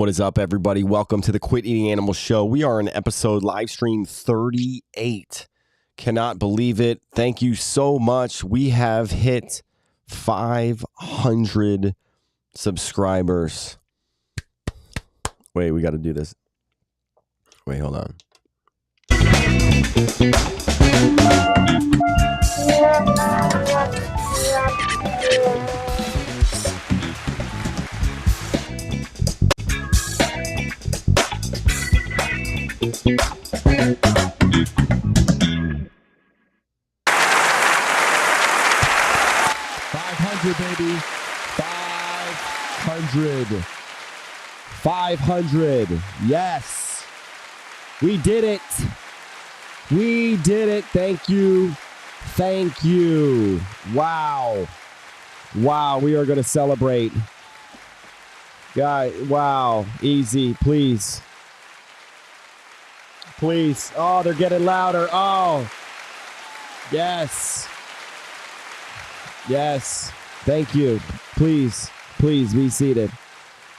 What is up, everybody? Welcome to the Quit Eating Animals show. We are in episode Livestream 38. Cannot believe it. Thank you so much. We have hit 500 subscribers. Wait, we got to do this. Wait, hold on. Baby, 500. Yes, we did it. Thank you. Wow, we are going to celebrate, guys. Wow, easy, please. Oh, they're getting louder. Oh, yes. Thank you. Please be seated.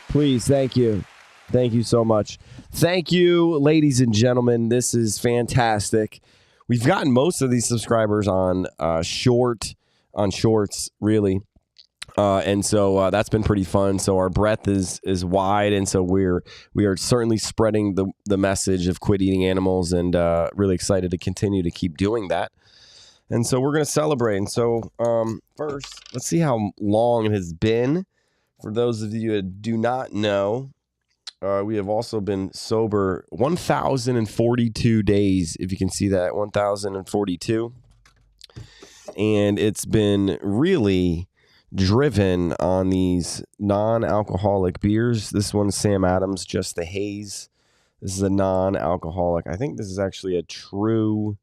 Please. Thank you so much. Thank you, ladies and gentlemen. This is fantastic. We've gotten most of these subscribers on shorts, really. And so that's been pretty fun. So our breadth is wide. And so we are certainly spreading the message of quit eating animals, and really excited to continue to keep doing that. And so we're going to celebrate. And so first, let's see how long it has been. For those of you that do not know, we have also been sober 1,042 days, if you can see that, 1,042. And it's been really driven on these non-alcoholic beers. This one's Sam Adams, Just the Haze. This is a non-alcoholic. I think this is actually a true...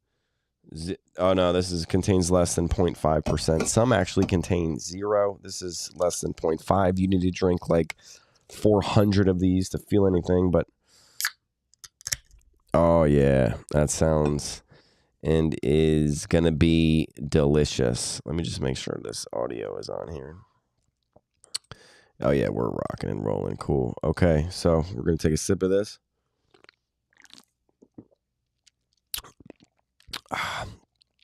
Oh no, this contains less than 0.5%. Some actually contain 0. This is less than 0.5. You need to drink like 400 of these to feel anything, but oh yeah, that sounds and is gonna be delicious. Let me just make sure this audio is on here. Oh yeah, we're rocking and rolling. Cool. Okay, so we're gonna take a sip of this.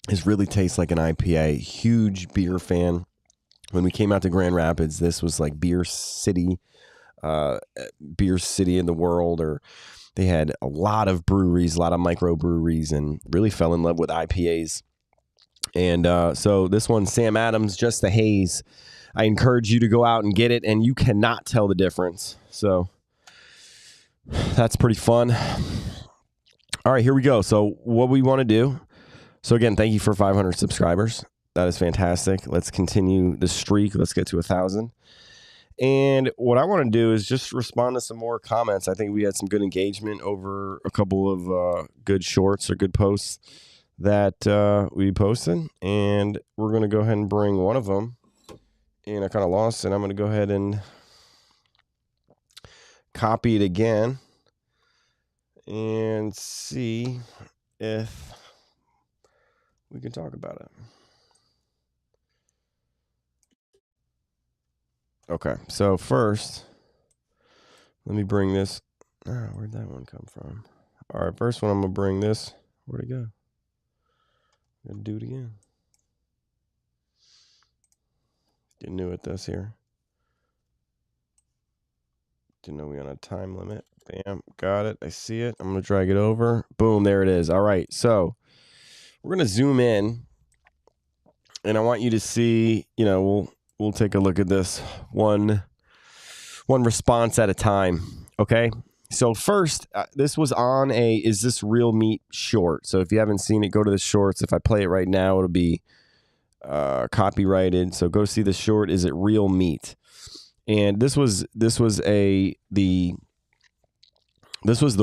This really tastes like an IPA. Huge beer fan. When we came out to Grand Rapids, this was like beer city in the world. Or they had a lot of breweries, a lot of microbreweries, and really fell in love with IPAs. And so this one, Sam Adams, Just the Haze. I encourage you to go out and get it, and you cannot tell the difference. So that's pretty fun. All right, here we go. So what we want to do. So again, thank you for 500 subscribers. That is fantastic. Let's continue the streak. Let's get to 1,000. And what I want to do is just respond to some more comments. I think we had some good engagement over a couple of good shorts or good posts that we posted. And we're going to go ahead and bring one of them. And I kind of lost it. I'm going to go ahead and copy it again and see if we can talk about it. Okay, so first, let me bring this. Where'd that one come from? All right, first one, I'm going to bring this. Where'd it go? I'm going to do it again. Getting new at this here. Didn't know we were on a time limit. Bam, got it. I see it. I'm going to drag it over. Boom, there it is. All right, so we're going to zoom in, and I want you to see, we'll take a look at this one response at a time, okay? So first, this was on a Is This Real Meat short. So if you haven't seen it, go to the shorts. If I play it right now, it'll be copyrighted. So go see the short, Is It Real Meat? And this was the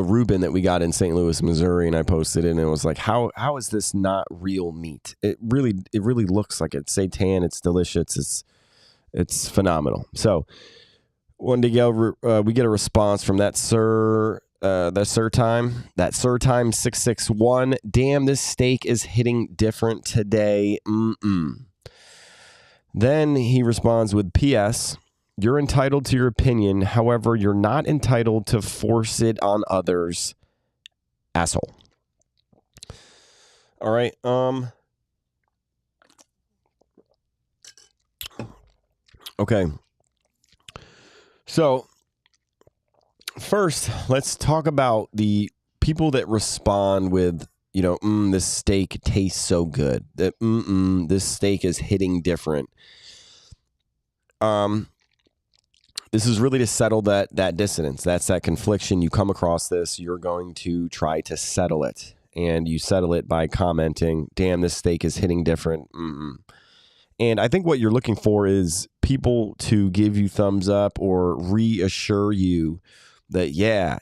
Reuben that we got in St. Louis, Missouri, and I posted it, and it was like, how is this not real meat? It really looks like it. Seitan, it's delicious. It's phenomenal. So one day we get a response from that Sir Time 661. Damn, this steak is hitting different today. Then he responds with P.S. You're entitled to your opinion. However, you're not entitled to force it on others. Asshole. All right. Okay. So first, let's talk about the people that respond with, this steak tastes so good. That this steak is hitting different. This is really to settle that dissonance. That's that confliction. You come across this, you're going to try to settle it. And you settle it by commenting, damn, this steak is hitting different. And I think what you're looking for is people to give you thumbs up or reassure you that, yeah,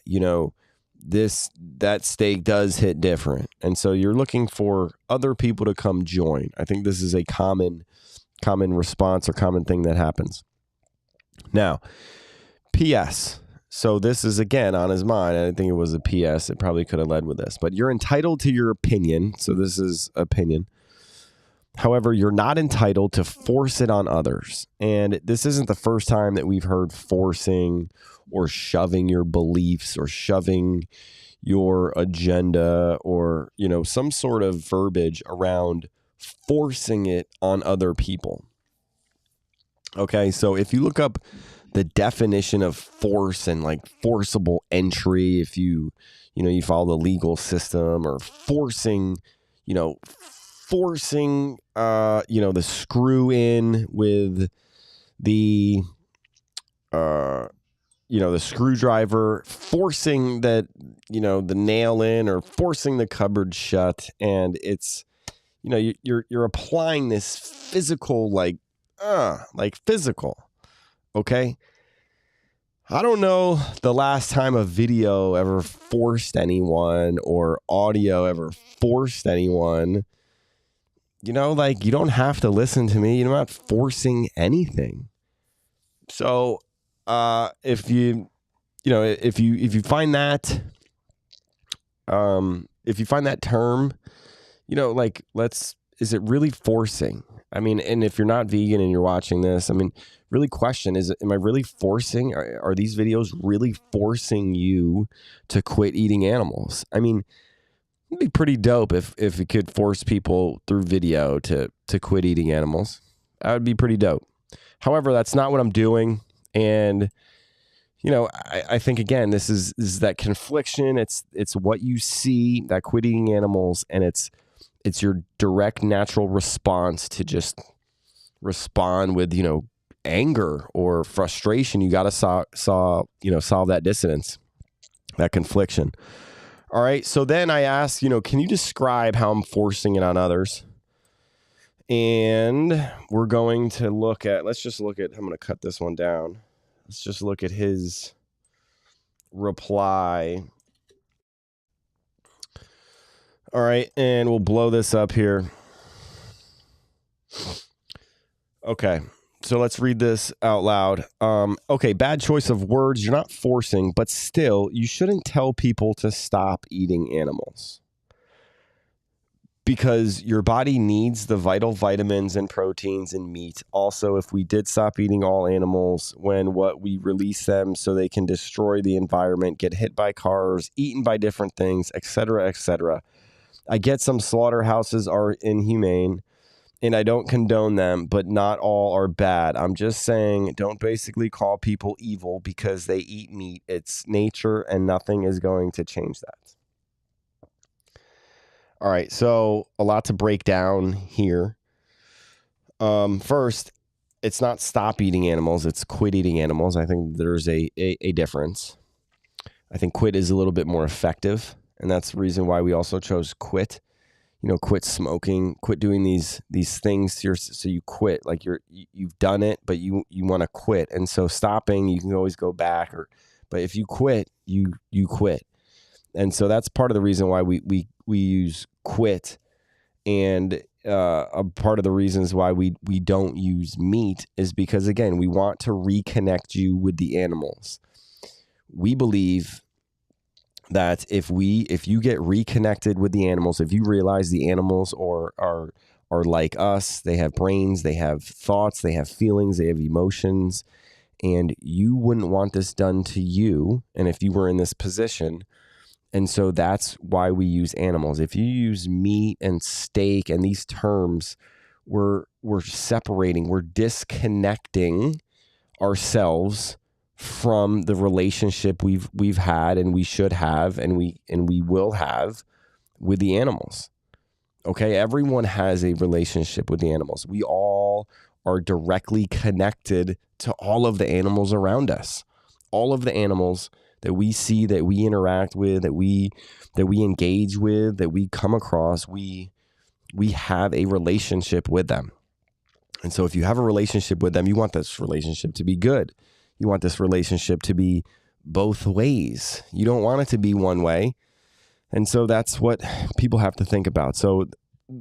that steak does hit different. And so you're looking for other people to come join. I think this is a common response or common thing that happens. Now, P.S. So this is, again, on his mind. I didn't think it was a P.S. It probably could have led with this. But you're entitled to your opinion. So this is opinion. However, you're not entitled to force it on others. And this isn't the first time that we've heard forcing or shoving your beliefs or shoving your agenda or, some sort of verbiage around forcing it on other people. Okay, so if you look up the definition of force and like forcible entry, if you follow the legal system, or forcing the screw in with the the screwdriver, forcing that, the nail in, or forcing the cupboard shut. And it's, you're applying this physical, physical. Okay. I don't know the last time a video ever forced anyone or audio ever forced anyone. You don't have to listen to me. You're not forcing anything. So, if you find that, term, is it really forcing? I mean, and if you're not vegan and you're watching this, really question, am I really forcing? Are these videos really forcing you to quit eating animals? It'd be pretty dope if it could force people through video to quit eating animals. That would be pretty dope. However, that's not what I'm doing. And, I think, again, this is that confliction. It's what you see, that quit eating animals, and it's your direct natural response to just respond with, anger or frustration. You got to solve that dissonance, that confliction. All right. So then I asked, can you describe how I'm forcing it on others? And we're going to I'm going to cut this one down. Let's just look at his reply. All right. And we'll blow this up here. Okay. So let's read this out loud. Okay, bad choice of words. You're not forcing, but still, you shouldn't tell people to stop eating animals, because your body needs the vital vitamins and proteins in meat. Also, if we did stop eating all animals, we release them so they can destroy the environment, get hit by cars, eaten by different things, etc., etc. I get some slaughterhouses are inhumane, and I don't condone them, but not all are bad. I'm just saying, don't basically call people evil because they eat meat. It's nature, and nothing is going to change that. All right, so a lot to break down here. First, it's not stop eating animals, it's quit eating animals. I think there's a difference. I think quit is a little bit more effective, and that's the reason why we also chose quit. Quit smoking, quit doing these things so you quit. Like you've done it, but you want to quit. And so stopping, you can always go back, but if you quit, you quit. And so that's part of the reason why we use quit. And a part of the reasons why we don't use meat is because, again, we want to reconnect you with the animals. We believe that if you get reconnected with the animals, if you realize the animals are like us, they have brains, they have thoughts, they have feelings, they have emotions, and you wouldn't want this done to you. And if you were in this position, and so that's why we use animals. If you use meat and steak and these terms, we're separating, we're disconnecting ourselves from the relationship we've had and we should have and we will have with the animals. Okay, everyone has a relationship with the animals. We all are directly connected to all of the animals around us. All of the animals that we see, that we interact with, that we engage with, that we come across, we have a relationship with them. And so if you have a relationship with them, you want this relationship to be good. You want this relationship to be both ways. You don't want it to be one way. And so that's what people have to think about. So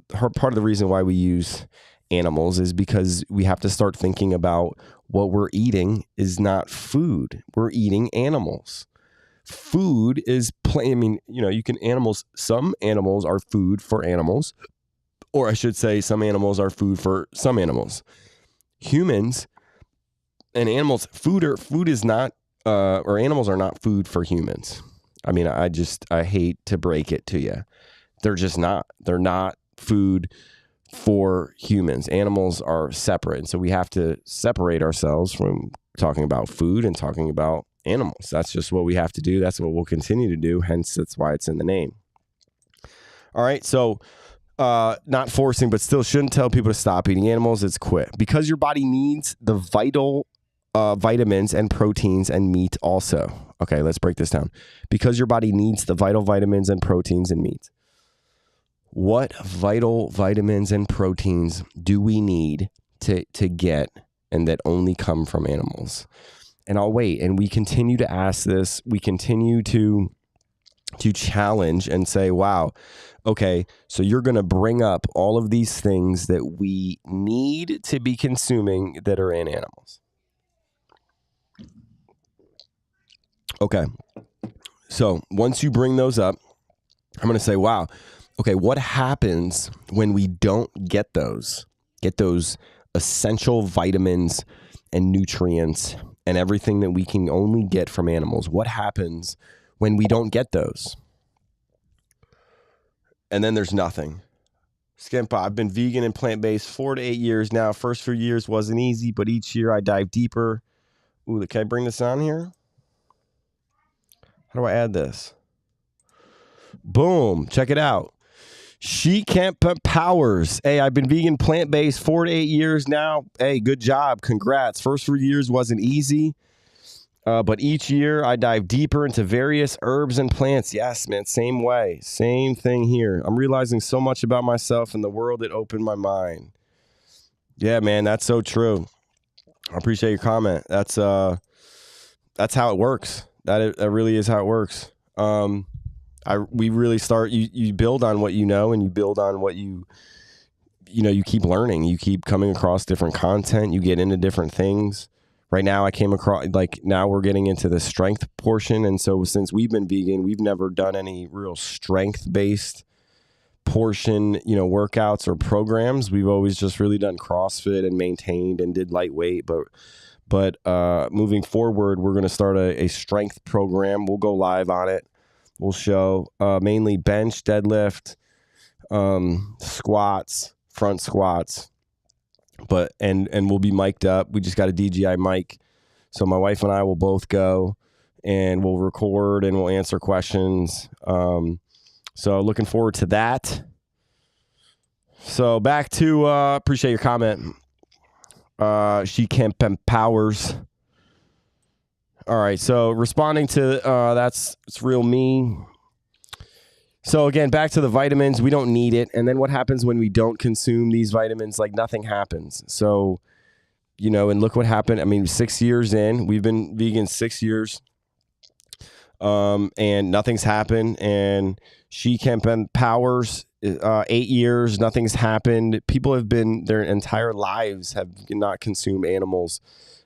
part of the reason why we use animals is because we have to start thinking about what we're eating is not food. We're eating animals. Food is some animals are food for animals, or I should say some animals are food for some animals. Humans and animals, food is not, or animals are not food for humans. I mean, I hate to break it to you. They're just not. They're not food for humans. Animals are separate. And so we have to separate ourselves from talking about food and talking about animals. That's just what we have to do. That's what we'll continue to do. Hence, that's why it's in the name. All right. So not forcing, but still shouldn't tell people to stop eating animals. It's quit. Because your body needs the vital vitamins and proteins and meat also. Okay, let's break this down. Because your body needs the vital vitamins and proteins and meat. What vital vitamins and proteins do we need to get and that only come from animals? And I'll wait. And we continue to ask this. We continue to challenge and say, wow, okay, so you're going to bring up all of these things that we need to be consuming that are in animals. Okay, so once you bring those up, I'm going to say, wow, okay, what happens when we don't get those essential vitamins and nutrients and everything that we can only get from animals? What happens when we don't get those? And then there's nothing. Skimpa, I've been vegan and plant-based 4 to 8 years now. First few years wasn't easy, but each year I dive deeper. Ooh, can I bring this on here? How do I add this? Boom. Check it out. She Camp Powers. Hey, I've been vegan, plant-based 4 to 8 years now. Hey, good job. Congrats. First few years wasn't easy. But each year I dive deeper into various herbs and plants. Yes, man. Same way. Same thing here. I'm realizing so much about myself and the world. It opened my mind. Yeah, man. That's so true. I appreciate your comment. That's how it works. That really is how it works. We really start, you build on what you know, and you build on what you keep learning. You keep coming across different content. You get into different things. Right now I came across, now we're getting into the strength portion. And so since we've been vegan, we've never done any real strength-based portion, workouts or programs. We've always just really done CrossFit and maintained and did lightweight. But moving forward, we're going to start a strength program. We'll go live on it. We'll show mainly bench, deadlift, squats, front squats, and we'll be mic'd up. We just got a DJI mic. So my wife and I will both go and we'll record and we'll answer questions. So looking forward to that. So back to, appreciate your comment. She Camp Powers. All right, so responding to it's real me. So again, back to the vitamins, we don't need it. And then what happens when we don't consume these vitamins? Nothing happens. So, and look what happened. I mean, 6 years in, we've been vegan 6 years, and nothing's happened. And She Camp Powers, 8 years, nothing's happened. People have been, their entire lives have not consumed animals,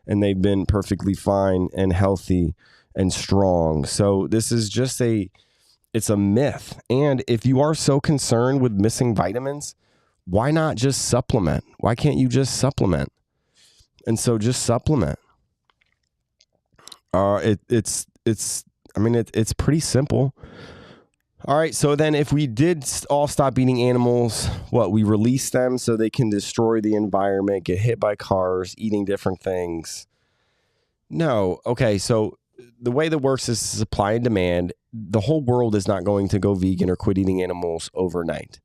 and they've been perfectly fine and healthy and strong. So this is just it's a myth. And if you are so concerned with missing vitamins, why not just supplement? Why can't you just supplement? And so just supplement. It's pretty simple. All right, so then if we did all stop eating animals, we release them so they can destroy the environment, get hit by cars, eating different things. No. Okay, so the way that works is supply and demand. The whole world is not going to go vegan or quit eating animals overnight.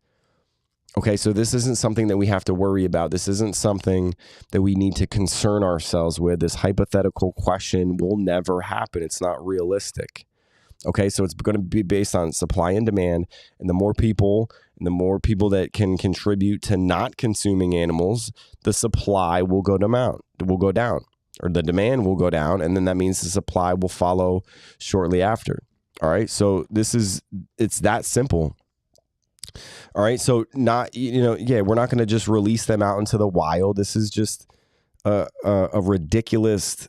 Okay, so this isn't something that we have to worry about. This isn't something that we need to concern ourselves with. This hypothetical question will never happen. It's not realistic. Okay, so it's going to be based on supply and demand, and the more people that can contribute to not consuming animals, the supply will go down, or the demand will go down, and then that means the supply will follow shortly after. All right, so it's that simple. All right, so we're not going to just release them out into the wild. This is just a ridiculous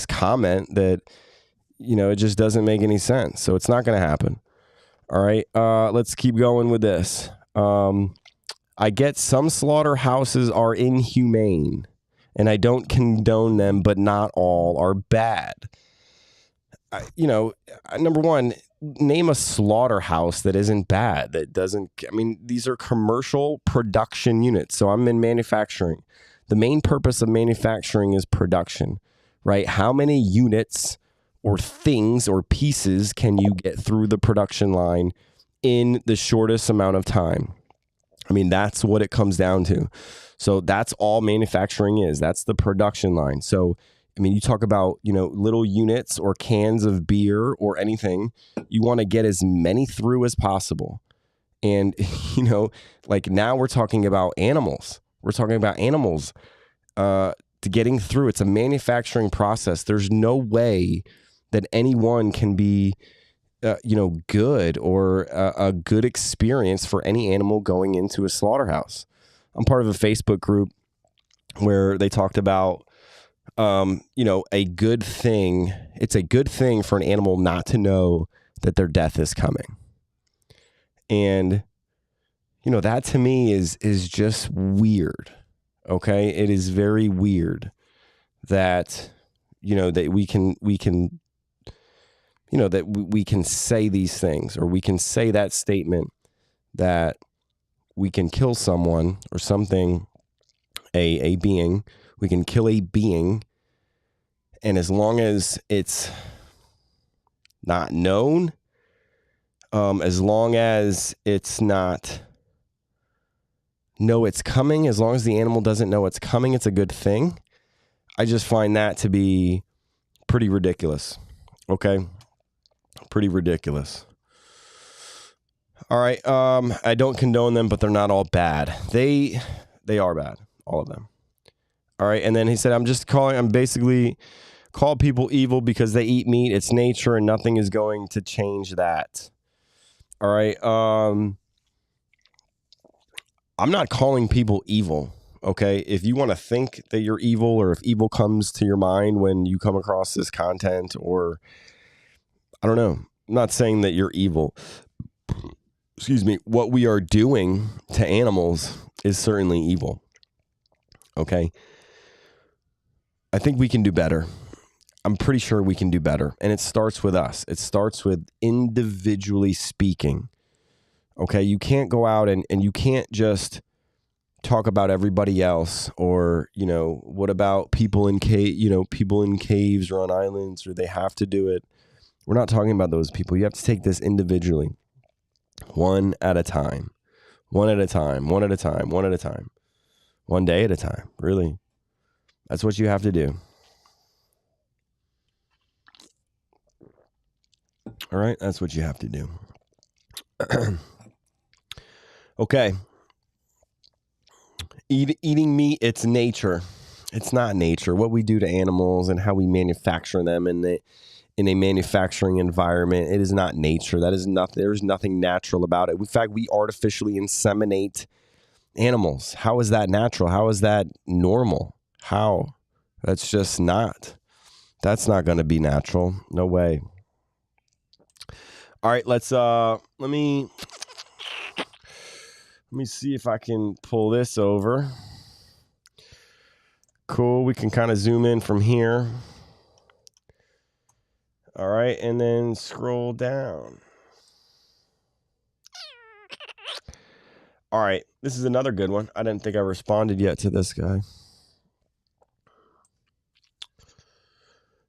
comment that, it just doesn't make any sense. So it's not going to happen. All right, let's keep going with this. I get some slaughterhouses are inhumane, and I don't condone them, but not all are bad. Number one, name a slaughterhouse that isn't bad, that doesn't, these are commercial production units. So I'm in manufacturing. The main purpose of manufacturing is production, right? How many units or things or pieces can you get through the production line in the shortest amount of time? That's what it comes down to. So that's all manufacturing is. That's the production line. So you talk about, little units or cans of beer or anything, you want to get as many through as possible. And, now we're talking about animals. We're talking about animals to getting through. It's a manufacturing process. There's no way that anyone can be, good or a good experience for any animal going into a slaughterhouse. I'm part of a Facebook group where they talked about, a good thing. It's a good thing for an animal not to know that their death is coming. And, that to me is just weird. Okay. It is very weird that, that we can, that we can say these things, or we can say that statement that we can kill someone or something, a being, we can kill a being. And as long as it's not known, as long as it's not know it's coming, as long as the animal doesn't know it's coming, it's a good thing. I just find that to be pretty ridiculous. Okay. Pretty ridiculous. All right. I don't condone them, but they're not all bad. They are bad. All of them. All right. And then he said, I'm basically call people evil because they eat meat. It's nature and nothing is going to change that. All right. I'm not calling people evil. Okay. If you want to think that you're evil, or if evil comes to your mind when you come across this content, or I don't know, I'm not saying that you're evil. Excuse me. What we are doing to animals is certainly evil. Okay. I think we can do better. I'm pretty sure we can do better. And it starts with us. It starts with individually speaking. Okay. You can't go out and you can't just talk about everybody else, or, what about people in caves or on islands, or they have to do it. We're not talking about those people. You have to take this individually, one at a time, one day at a time. Really. That's what you have to do. All right. That's what you have to do. Okay. Eating meat, it's nature. It's not nature. What we do to animals and how we manufacture them in a manufacturing environment, it is not nature. That is nothing. There's nothing natural about it. In fact, we artificially inseminate animals. How is that natural? How is that normal? How? That's just not. That's not going to be natural. No way. All right, let me see if I can pull this over. Cool, we can kind of zoom in from here. All right, and then scroll down. All right, this is another good one. I didn't think I responded yet to this guy.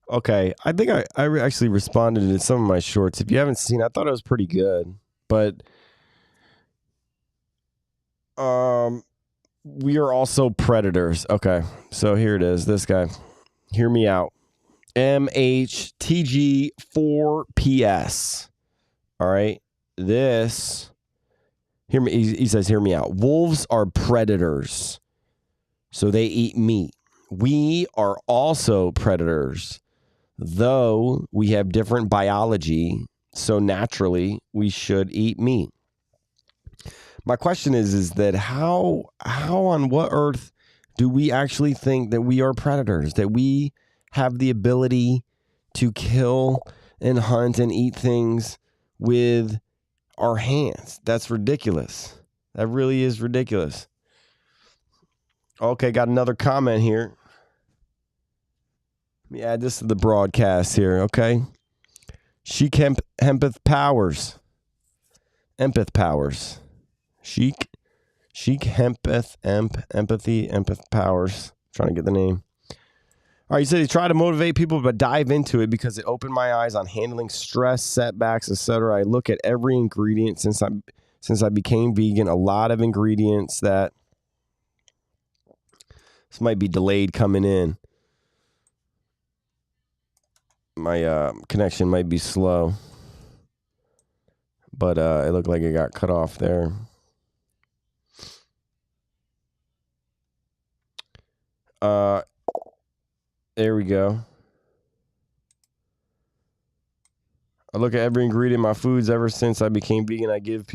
Okay, I think I actually responded to some of my shorts. If you haven't seen, I thought it was pretty good. But we are also predators. Okay, so here it is. This guy. Hear me out. MHTG4PS. All right. This. Hear me. He says, hear me out. Wolves are predators. So they eat meat. We are also predators. Though we have different biology, so naturally we should eat meat. My question is that how on what earth do we actually think that we are predators, that we have the ability to kill and hunt and eat things with our hands? That's ridiculous. That really is ridiculous. Okay, got another comment here. Let me add this to the broadcast here, okay? Chic Hempeth Powers. Empath Powers. Chic Hempeth Empathy Empath Powers. Trying to get the name. All right, he said he tried to motivate people, but dive into it because it opened my eyes on handling stress, setbacks, etc. I look at every ingredient since I became vegan. A lot of ingredients that this might be delayed coming in. My connection might be slow, but it looked like it got cut off there. There we go. I look at every ingredient in my foods ever since I became vegan. I give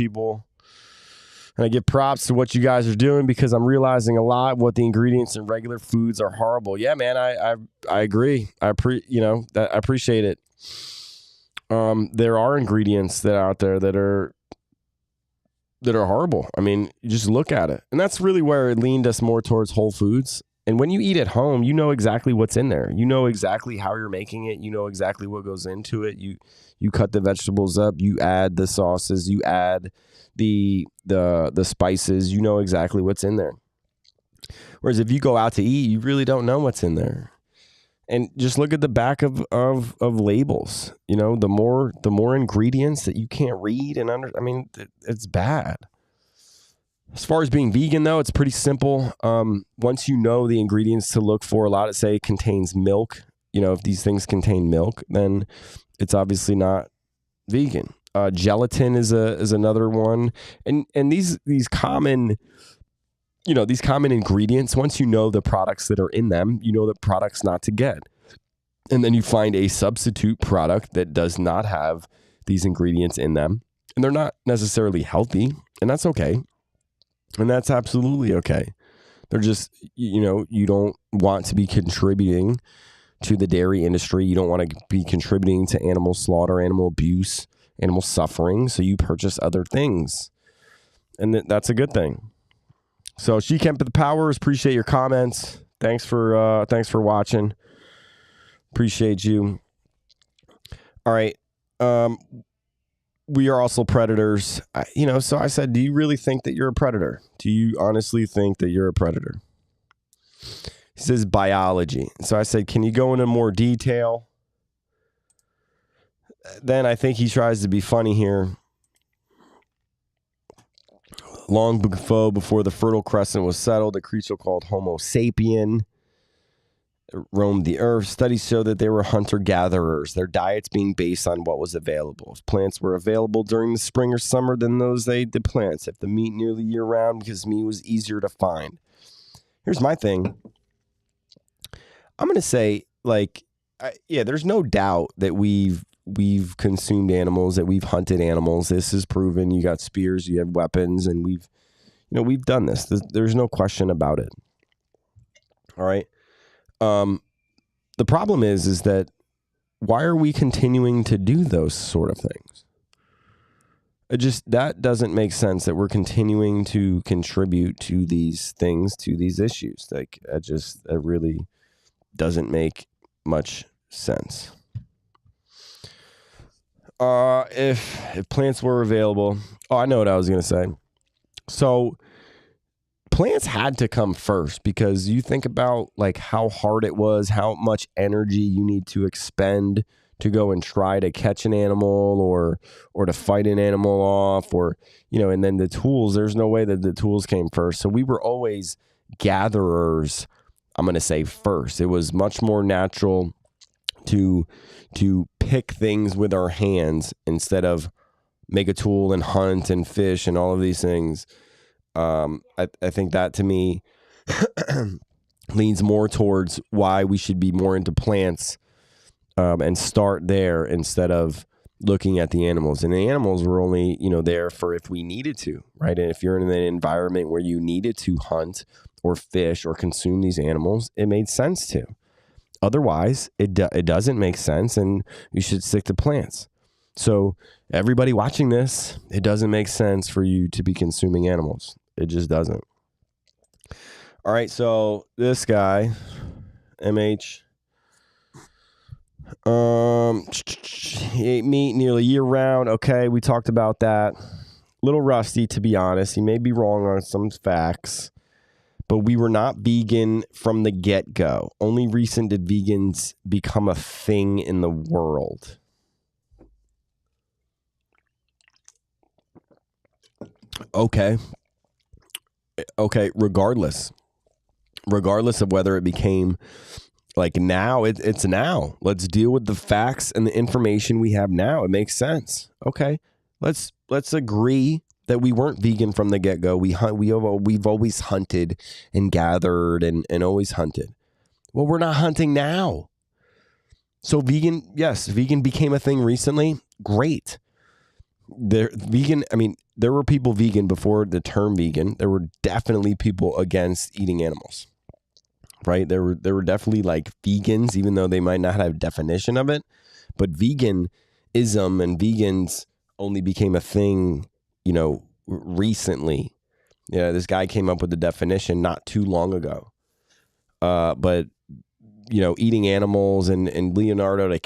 props to what you guys are doing because I'm realizing a lot what the ingredients in regular foods are horrible. Yeah, man, I agree. I appreciate it. There are ingredients that are out there that are horrible. I mean, you just look at it. And that's really where it leaned us more towards whole foods. And when you eat at home, you know exactly what's in there. You know exactly how you're making it. You know exactly what goes into it. You cut the vegetables up. You add the sauces. You add the spices. You know exactly what's in there. Whereas if you go out to eat, you really don't know what's in there. And just look at the back of labels. You know, the more ingredients that you can't read and it's bad. As far as being vegan, though, it's pretty simple. Once you know the ingredients to look for, a lot of say contains milk. You know, if these things contain milk, then it's obviously not vegan. Gelatin is another one, and these common, these common ingredients. Once you know the products that are in them, you know the products not to get, and then you find a substitute product that does not have these ingredients in them, and they're not necessarily healthy, and that's okay. And that's absolutely okay. They're just, you don't want to be contributing to the dairy industry. You don't want to be contributing to animal slaughter, animal abuse, animal suffering. So you purchase other things. And that's a good thing. So She Kemp the Powers, appreciate your comments. Thanks for watching. Appreciate you. All right. We are also predators. So I said, do you really think that you're a predator? Do you honestly think that you're a predator? He says biology. So I said, can you go into more detail? Then I think he tries to be funny here. Long before the Fertile Crescent was settled, a creature called Homo sapien roamed the earth. Studies show that they were hunter-gatherers, their diets being based on what was available. If plants were available during the spring or summer, then those they ate the plants. If the meat nearly year-round, because meat was easier to find. Here's my thing. I'm going to say, there's no doubt that we've consumed animals, that we've hunted animals. This is proven. You got spears, you have weapons, and we've done this. There's no question about it. All right. The problem is that why are we continuing to do those sort of things? That doesn't make sense that we're continuing to contribute to these things, to these issues. It really doesn't make much sense. If plants were available, I know what I was gonna say. So plants had to come first, because you think about like how hard it was, how much energy you need to expend to go and try to catch an animal or to fight an animal off, or and then the tools. There's no way that the tools came first. So we were always gatherers. I'm going to say first. It was much more natural to pick things with our hands instead of make a tool and hunt and fish and all of these things. I think that to me leans more towards why we should be more into plants, and start there instead of looking at the animals. And the animals were only, there for if we needed to, right? And if you're in an environment where you needed to hunt or fish or consume these animals, it made sense to. Otherwise, it doesn't make sense, and you should stick to plants. So everybody watching this, it doesn't make sense for you to be consuming animals. It just doesn't. All right, so this guy, MH, he ate meat nearly year round. Okay, we talked about that. A little rusty, to be honest. He may be wrong on some facts, but we were not vegan from the get-go. Only recent did vegans become a thing in the world. Okay, regardless of whether it became like now, it's now. Let's deal with the facts and the information we have now. It makes sense. Okay, let's agree that we weren't vegan from the get-go. We've always hunted and gathered and always hunted. Well, we're not hunting now. So vegan became a thing recently. Great. There were people vegan before the term vegan. There were definitely people against eating animals. Right? There were definitely like vegans, even though they might not have a definition of it. But veganism and vegans only became a thing, recently. Yeah, this guy came up with the definition not too long ago. But eating animals and Leonardo da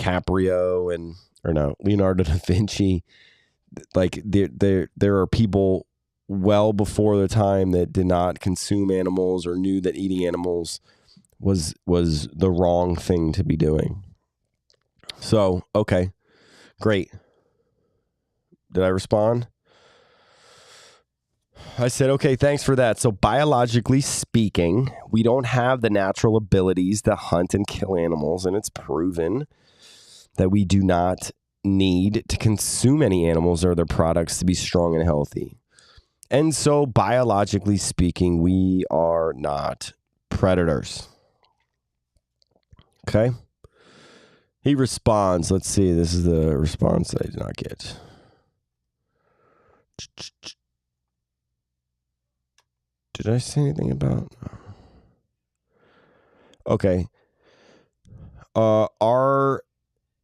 Vinci, like there are people well before the time that did not consume animals or knew that eating animals was the wrong thing to be doing. So, okay, great. Did I respond? I said, okay, thanks for that. So biologically speaking, we don't have the natural abilities to hunt and kill animals, and it's proven that we do not need to consume any animals or their products to be strong and healthy. And so biologically speaking, we are not predators. Okay. He responds. Let's see. This is the response that I did not get. Did I say anything about? Okay. Are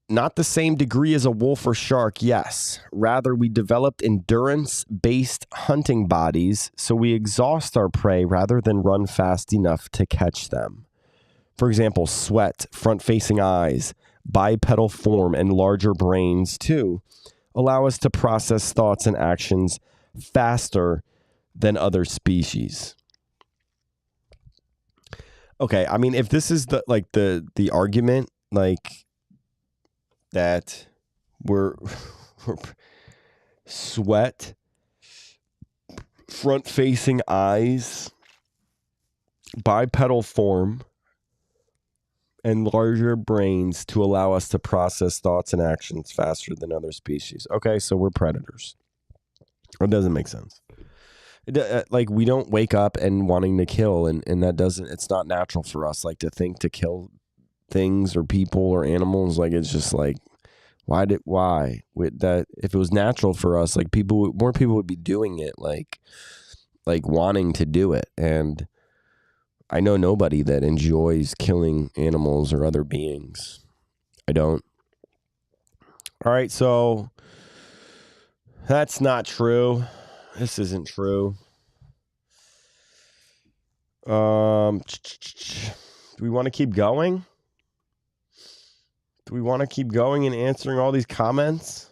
not the same degree as a wolf or shark? Yes. Rather, we developed endurance-based hunting bodies, so we exhaust our prey rather than run fast enough to catch them. For example, sweat, front-facing eyes, bipedal form, and larger brains, too, allow us to process thoughts and actions faster than other species. Okay, I mean, if this is the argument, like, that we're sweat, front-facing eyes, bipedal form, and larger brains to allow us to process thoughts and actions faster than other species. Okay, so we're predators. It doesn't make sense. Like, we don't wake up and wanting to kill, and that doesn't, it's not natural for us, like, to think to kill things or people or animals. Like, it's just like, why? With that, if it was natural for us, like, more people would be doing it, like wanting to do it. And I know nobody that enjoys killing animals or other beings. I don't. All right, so that's not true. This isn't true. Do we want to keep going? Do we want to keep going and answering all these comments?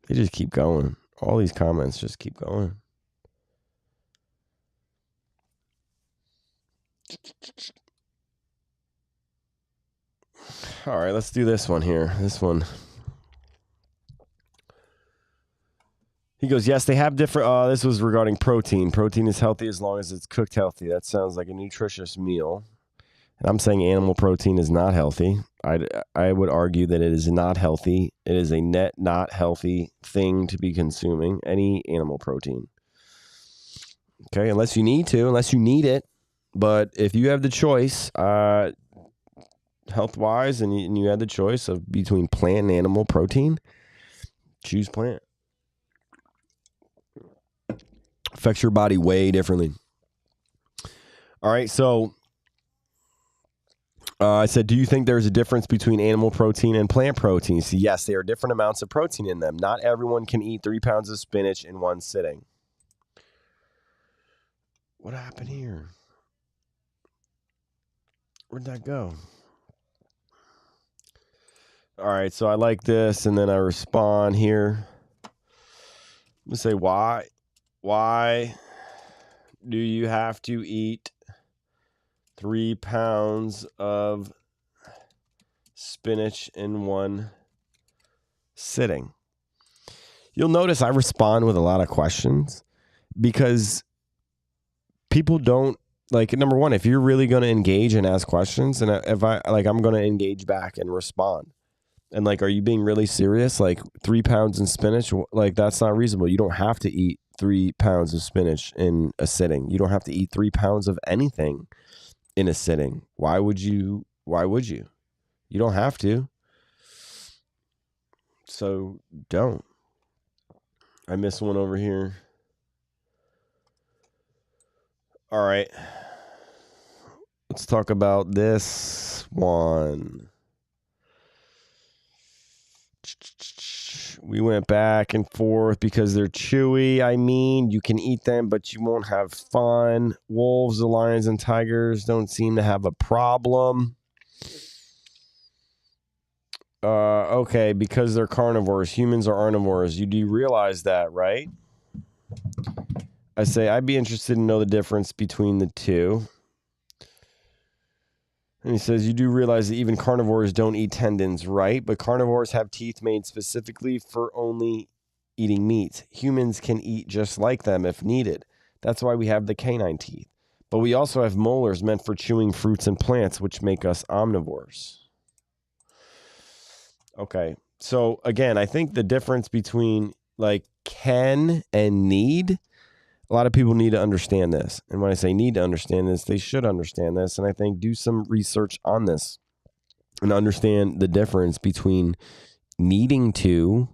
They just keep going. All these comments just keep going. All right, let's do this one here. This one. He goes, yes, they have different. This was regarding protein. Protein is healthy as long as it's cooked healthy. That sounds like a nutritious meal. And I'm saying animal protein is not healthy. I would argue that it is not healthy. It is a net not healthy thing to be consuming, any animal protein. Okay, unless you need it. But if you have the choice, health-wise, and you had the choice of between plant and animal protein, choose plant. Affects your body way differently. All right, so I said, do you think there's a difference between animal protein and plant protein? So yes, there are different amounts of protein in them. Not everyone can eat 3 pounds of spinach in one sitting. What happened here? Where'd that go? All right, so I like this, and then I respond here. I'm going to say, why do you have to eat 3 pounds of spinach in one sitting? You'll notice I respond with a lot of questions because people don't, like, number one, if you're really going to engage and ask questions, and if I'm going to engage back and respond. And like, are you being really serious? Like 3 pounds in spinach, like that's not reasonable. You don't have to eat 3 pounds of spinach in a sitting. You don't have to eat 3 pounds of anything in a sitting. Why would you? You don't have to. So don't. I missed one over here. All right. Let's talk about this one. We went back and forth because they're chewy. I mean, you can eat them, but you won't have fun. Wolves, the lions, and tigers don't seem to have a problem. Okay, because they're carnivores. Humans are omnivores. You do realize that, right? I say, I'd be interested to know the difference between the two. And he says, you do realize that even carnivores don't eat tendons, right? But carnivores have teeth made specifically for only eating meat. Humans can eat just like them if needed. That's why we have the canine teeth. But we also have molars meant for chewing fruits and plants, which make us omnivores. Okay. So again, I think the difference between like can and need, a lot of people need to understand this. And when I say need to understand this, they should understand this. And I think do some research on this and understand the difference between needing to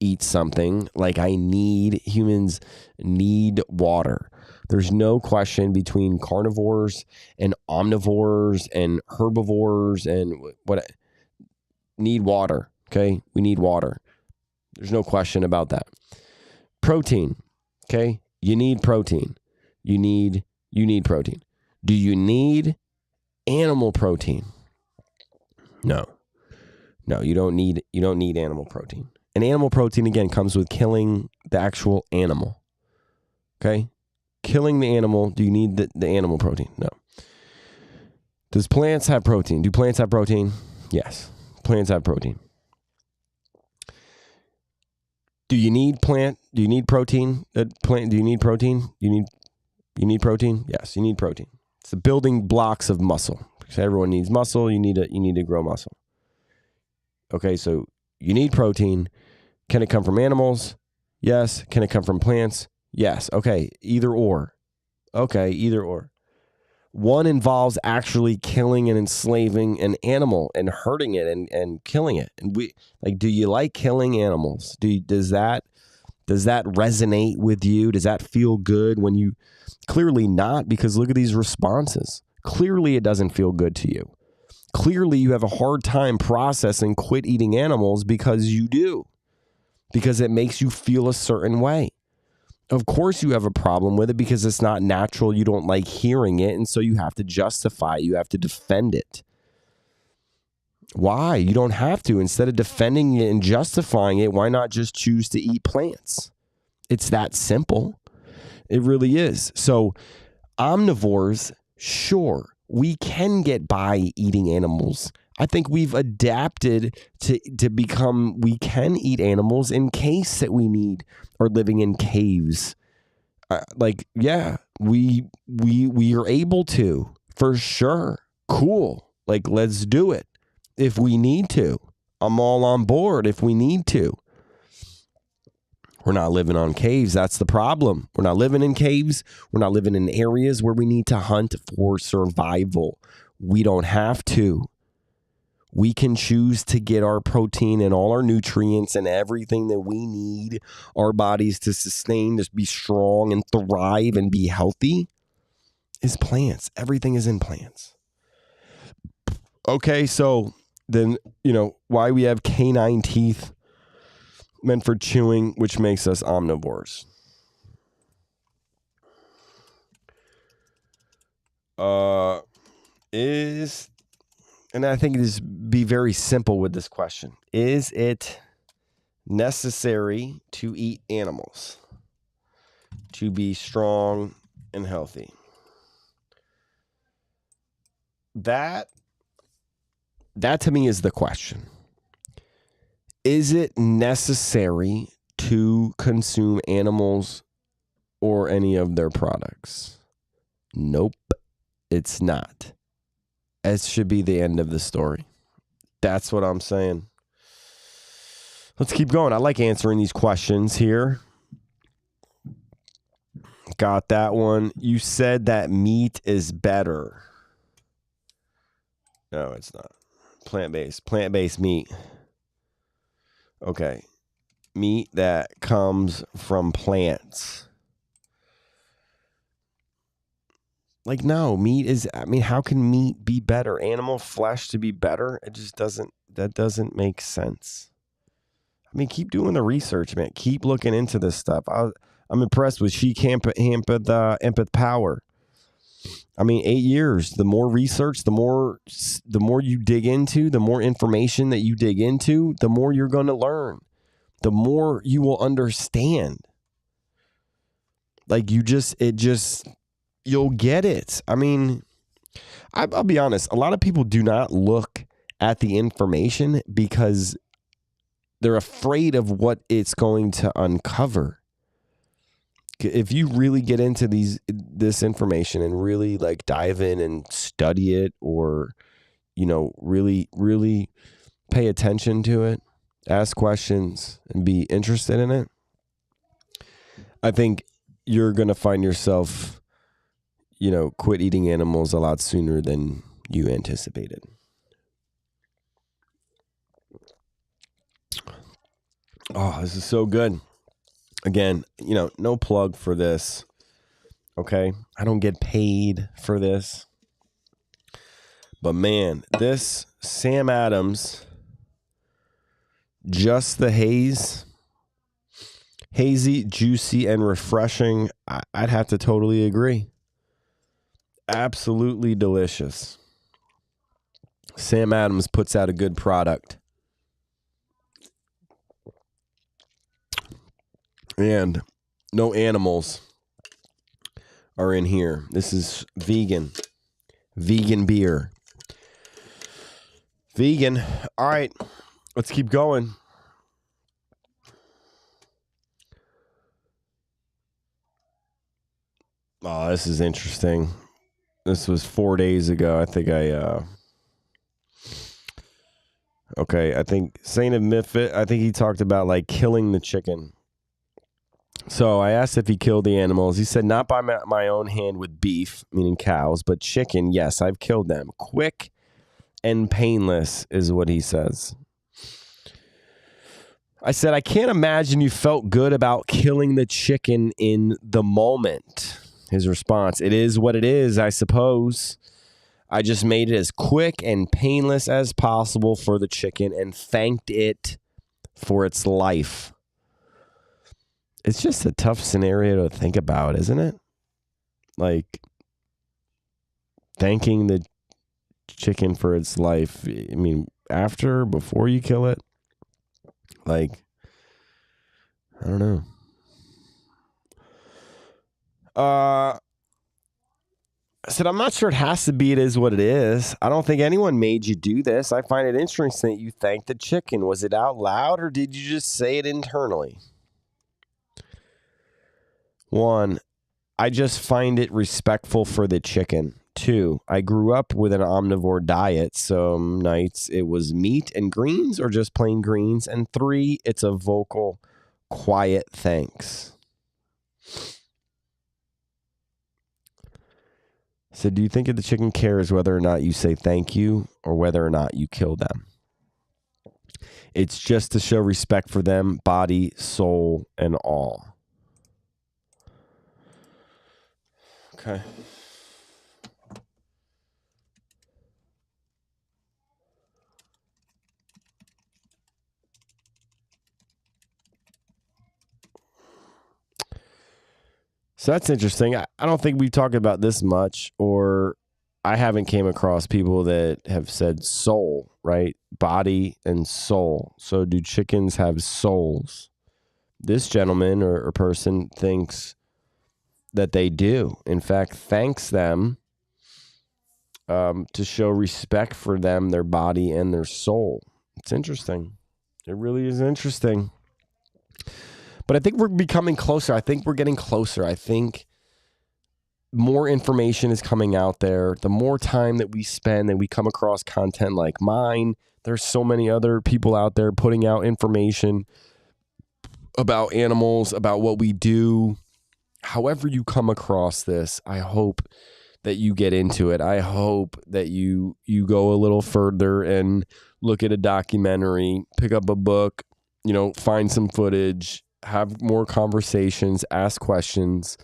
eat something like humans need water. There's no question between carnivores and omnivores and herbivores and what need water. Okay. We need water. There's no question about that. Protein. Okay. You need protein. You need protein. Do you need animal protein? No, you don't need animal protein. And animal protein, again, comes with killing the actual animal. Okay? Killing the animal. Do you need the animal protein? No. Does plants have protein? Do plants have protein? Yes. Plants have protein. Do you need protein? Do you need protein? You need protein? Yes, you need protein. It's the building blocks of muscle. So everyone needs muscle. You need to grow muscle. Okay, so you need protein. Can it come from animals? Yes. Can it come from plants? Yes. Okay, either or. One involves actually killing and enslaving an animal and hurting it and killing it. And do you like killing animals? Does that resonate with you? Does that feel good when you? Clearly not, because look at these responses. Clearly it doesn't feel good to you. Clearly you have a hard time processing quit eating animals because you do. Because it makes you feel a certain way. Of course you have a problem with it because it's not natural. You don't like hearing it. And so you have to justify it. You have to defend it. Why? You don't have to. Instead of defending it and justifying it, why not just choose to eat plants? It's that simple. It really is. So omnivores, sure, we can get by eating animals. I think we've adapted to become, we can eat animals in case that we need, or living in caves. We are able to, for sure. Cool. Like, let's do it if we need to. I'm all on board if we need to. We're not living on caves. That's the problem. We're not living in caves. We're not living in areas where we need to hunt for survival. We don't have to. We can choose to get our protein and all our nutrients and everything that we need our bodies to sustain, to be strong and thrive and be healthy, is plants. Everything is in plants. Okay, so then, why we have canine teeth meant for chewing, which makes us omnivores. And I think it is be very simple with this question. Is it necessary to eat animals to be strong and healthy? That to me is the question. Is it necessary to consume animals or any of their products? Nope, it's not. It should be the end of the story. That's what I'm saying. Let's keep going. I like answering these questions here. Got that one. You said that meat is better. No, it's not. Plant-based meat. Okay. Meat that comes from plants. Like, no, meat is, how can meat be better? Animal flesh to be better? It just doesn't make sense. Keep doing the research, man. Keep looking into this stuff. I'm impressed with She Empath Power. 8 years. The more research, the more you dig into, the more information that you dig into, the more you're going to learn. The more you will understand. Like, you'll get it. I'll be honest. A lot of people do not look at the information because they're afraid of what it's going to uncover. If you really get into this information and really dive in and study it, or really, really pay attention to it, ask questions and be interested in it, I think you're going to find yourself quit eating animals a lot sooner than you anticipated. Oh, this is so good. Again, no plug for this. Okay? I don't get paid for this. But man, this Sam Adams, Just the Haze, hazy, juicy, and refreshing. I'd have to totally agree. Absolutely delicious. Sam Adams puts out a good product. And no animals are in here. This is vegan beer. Vegan. All right, let's keep going. Oh, this is interesting. This was 4 days ago. I think I think Saint of Mifit, I think he talked about killing the chicken. So I asked if he killed the animals. He said, not by my own hand with beef, meaning cows, but chicken, yes, I've killed them. Quick and painless is what he says. I said, I can't imagine you felt good about killing the chicken in the moment. His response, it is what it is, I suppose. I just made it as quick and painless as possible for the chicken and thanked it for its life. It's just a tough scenario to think about, isn't it? Thanking the chicken for its life. after, before you kill it? Like, I don't know. I said, I'm not sure it has to be. It is what it is. I don't think anyone made you do this. I find it interesting that you thanked the chicken. Was it out loud or did you just say it internally? 1, I just find it respectful for the chicken. 2, I grew up with an omnivore diet. Some nights it was meat and greens or just plain greens. And 3, it's a vocal, quiet thanks. So do you think that the chicken cares whether or not you say thank you or whether or not you kill them? It's just to show respect for them, body, soul, and all. Okay. So that's interesting. I don't think we've talked about this much, or I haven't came across people that have said soul, right? Body and soul. So do chickens have souls? This gentleman or person thinks that they do. In fact, thanks them to show respect for them, their body, and their soul. It's interesting. It really is interesting. But I think we're becoming closer. I think we're getting closer. I think more information is coming out there. The more time that we spend and we come across content like mine, there's so many other people out there putting out information about animals, about what we do. However you come across this, I hope that you get into it. I hope that you go a little further and look at a documentary, pick up a book, find some footage, have more conversations, ask questions,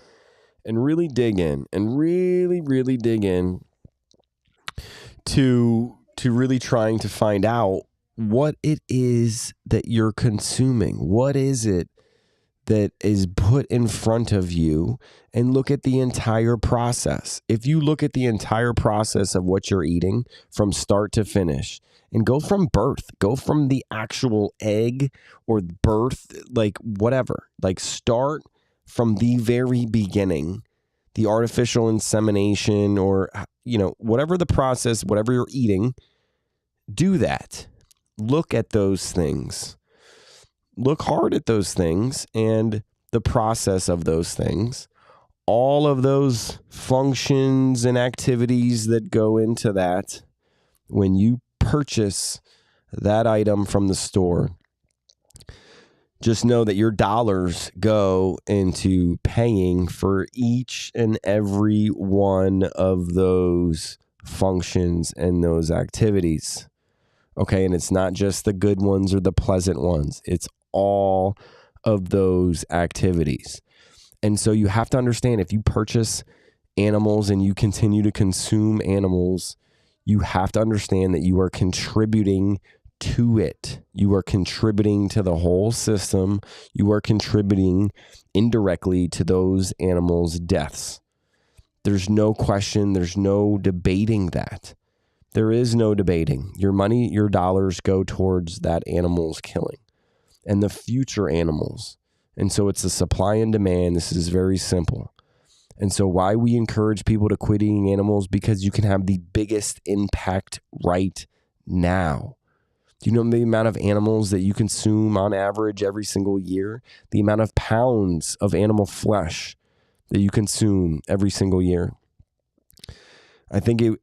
and really dig in, and really, really dig in to really trying to find out what it is that you're consuming. What is it that is put in front of you, and look at the entire process. If you look at the entire process of what you're eating from start to finish, and go from birth, go from the actual egg or birth, like whatever, like start from the very beginning, the artificial insemination or, whatever the process, whatever you're eating, do that. Look at those things. Look hard at those things and the process of those things. All of those functions and activities that go into that when you purchase that item from the store. Just know that your dollars go into paying for each and every one of those functions and those activities. Okay, and it's not just the good ones or the pleasant ones. It's all of those activities. And so you have to understand, if you purchase animals and you continue to consume animals, you have to understand that you are contributing to it. You are contributing to the whole system. You are contributing indirectly to those animals' deaths. There's no question. There's no debating that. There is no debating. Your money, your dollars go towards that animal's killing and the future animals. And so it's a supply and demand. This is very simple. And so why we encourage people to quit eating animals, because you can have the biggest impact right now. Do you know the amount of animals that you consume on average every single year? The amount of pounds of animal flesh that you consume every single year? I think it'd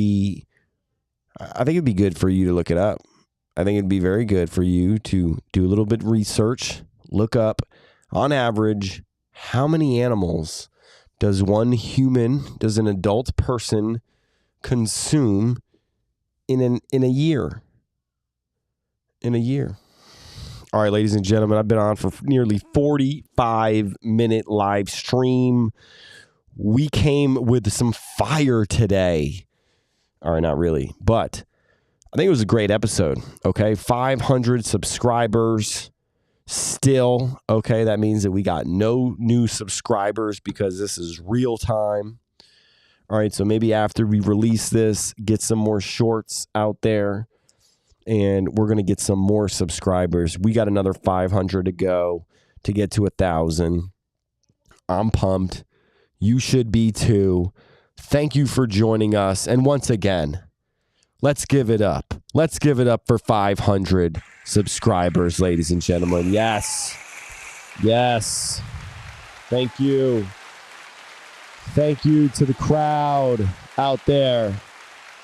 be good for you to look it up. I think it'd be very good for you to do a little bit of research, look up on average, how many animals does an adult person consume in a year? In a year. All right, ladies and gentlemen, I've been on for nearly 45-minute live stream. We came with some fire today. All right, not really, but I think it was a great episode. Okay, 500 subscribers still. Okay, that means that we got no new subscribers because this is real time. All right, so maybe after we release this, get some more shorts out there, and we're going to get some more subscribers. We got another 500 to go to get to 1,000. I'm pumped. You should be too. Thank you for joining us. And once again, let's give it up. Let's give it up for 500 subscribers, ladies and gentlemen. Yes. Yes. Thank you. Thank you to the crowd out there.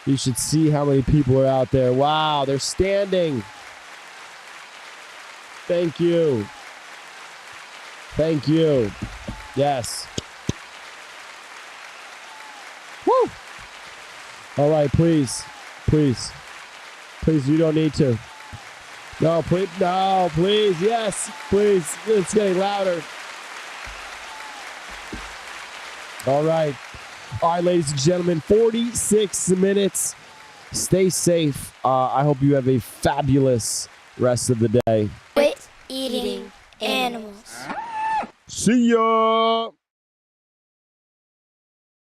You should see how many people are out there. Wow, they're standing. Thank you. Thank you. Yes. Woo! All right, please. Please. Please, you don't need to. No, please. No, please. Yes, please. It's getting louder. All right. All right, ladies and gentlemen, 46 minutes. Stay safe. I hope you have a fabulous rest of the day. Quit eating animals. See ya.